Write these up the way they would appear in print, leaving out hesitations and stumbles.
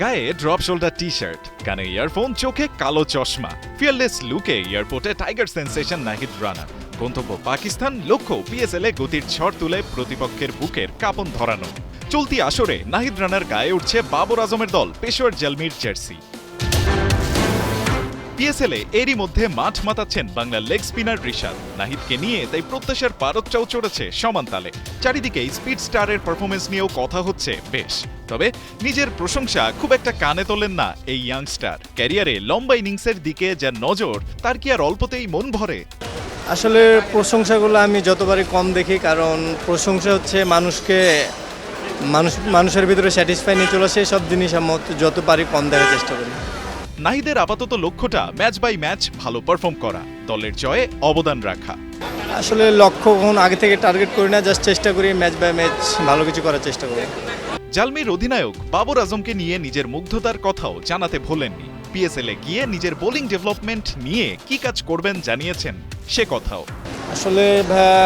গায়ে drop shoulder T shirt, কানে earphone, চোখে কালো চশমা, ফিয়ারলেস লুকে এয়ারপোর্টে টাইগার সেন্সেশন নাহিদ রানা। গন্তব্য পাকিস্তান, লক্ষ্য পিএসএল এ গতির ঝড় তুলে প্রতিপক্ষের বুকের কাঁপন ধরানো। চলতি আসরে নাহিদ রানার গায়ে উঠছে বাবর আজমের দল পেশোয়ার জালমির জার্সি। পিএসএল এ এরই মধ্যে মাঠ মাতাচ্ছেন বাংলার লেগ স্পিনার রিশাদ। নাহিদকে নিয়ে তাই প্রত্যাশার পারদটাও চড়েছে সমান তালে। চারিদিকে স্পিড স্টারের পারফরমেন্স নিয়েও কথা হচ্ছে বেশ। তবে নিজের প্রশংসা খুব একটা কানে তোলেন না এই ইয়াংস্টার। ক্যারিয়ারে লম্বা ইনিংসের দিকে যা নজর, তার কি আর অল্পতেই মন ভরে? আসলে প্রশংসাগুলো আমি যতবারই কম দেখি, কারণ প্রশংসা হচ্ছে মানুষের ভিতরে স্যাটিসফাই নিয়ে চলে আসে। সব জিনিস আমি যত পারি কম দেখার চেষ্টা করি। নাহিদের আপাতত লক্ষ্যটা ম্যাচ বাই ম্যাচ ভালো পারফর্ম করা, দলের জয়ে অবদান রাখা। আসলে লক্ষ্য কখন আগে থেকে টার্গেট করি না, জাস্ট চেষ্টা করি ম্যাচ বাই ম্যাচ ভালো কিছু করার চেষ্টা করি। জালমির অধিনায়ক বাবর আজমকে নিয়ে নিজের মুগ্ধতার কথাও জানাতে ভোলেননি। পিএসএল এ গিয়ে নিজের বোলিং ডেভেলপমেন্ট নিয়ে কি কাজ করবেন জানিয়েছেন সে কথাও। আসলে ভাইয়া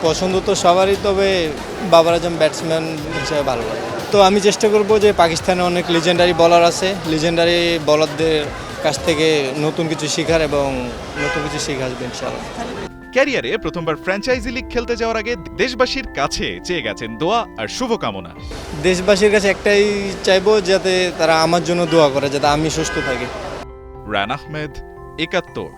পছন্দ তো সবারই, তবে বাবর আজম ব্যাটসম্যান হিসেবে ভালো লাগে। তো আমি চেষ্টা করব যে পাকিস্তানে অনেক লিজেন্ডারি বলার আছে, লিজেন্ডারি বলারদের কাছ থেকে নতুন কিছু শেখার এবং নতুন কিছু শিখে আসবে ইনশাআল্লাহ। ক্যারিয়ারে প্রথমবার ফ্র্যাঞ্চাইজি লিগ খেলতে যাওয়ার আগে দেশবাসীর কাছে চেয়ে গেছেন দোয়া আর শুভকামনা। দেশবাসীর কাছে একটাই চাইবো, যাতে তারা আমার জন্য দোয়া করে, যাতে আমি সুস্থ থাকি। রান আহমেদ, ৭১।